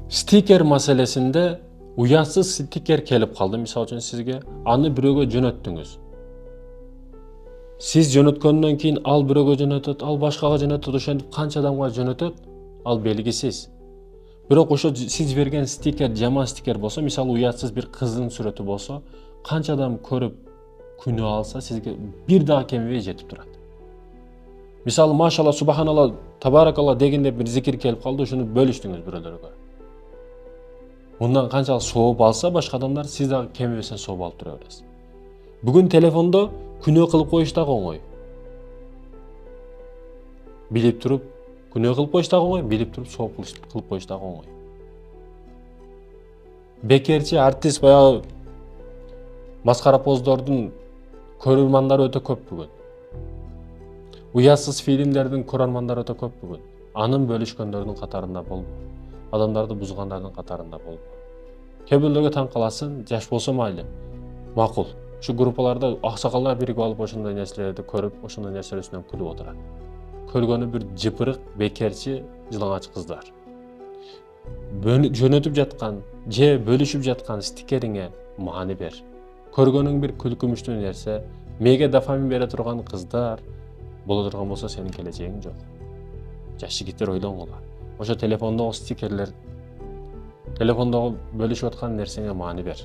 Stiker masalesinde uyatsız stiker kelip kaldı misal üçün sizge. Аны бирөөгө жөнөттүңүз. Siz жөнөткөндөн кийин ал бирөөгө жөнөтөт, ал башкага жөнөтөт, ошентип канча адамга жөнөтөт, ал белгисиз. Бирок ошо сиз берген стикер жаман стикер болсо, мисалы уятсыз бир кыздын сүрөтү болсо, канча адам көрүп күнөө алса, сизге бир дагы кемибей жетип турат. Мисалы машалла, субханалла, табаракалла дегенде бир зикир келип калды, ошону бөлүштүңүз бирөөлөргө. Мындан канчалык сооп алса башка адамдар, сиз дагы кемибесен сооп алып тура бересиз. Бүгүн телефондо күнөө кылып коюш дагы оңой. Билип туруп күнөө кылып коюш дагы оңой, билип туруп сооп кылып коюш дагы оңой. Бекерчи артист баягы маскара поздордун көрөрмандары өтө көп бүгүн. Уятсыз фильмдердин көрөрмандары өтө көп бүгүн. Анын бөлүшкөндөрдүн катарында болбо. Адамдарды бузгандардын катарында болбо. Кээ бирөөлөргө таң каласың, жаш болсо майлы. Макул. Ушу группаларда аксакалдар биригип алып ошондой нерселерди көрүп, ошондой нерселер үстүнөн күлүп отурат. Көргөнү бир жыпырык, бекерчи, жылаңач кыздар. Жөнөтүп жаткан же бөлүшүп жаткан стикериңе маани бер. Көргөнүң бир күлкүмүштүү нерсе, мээге дофамин бере турган кыздар боло турган болсо, сенин келечегиң жок. Жаш жигиттер ойлоңула. Ошо телефондогу стикерлер, телефондогу бөлүшүп аткан нерсеңе маани бер.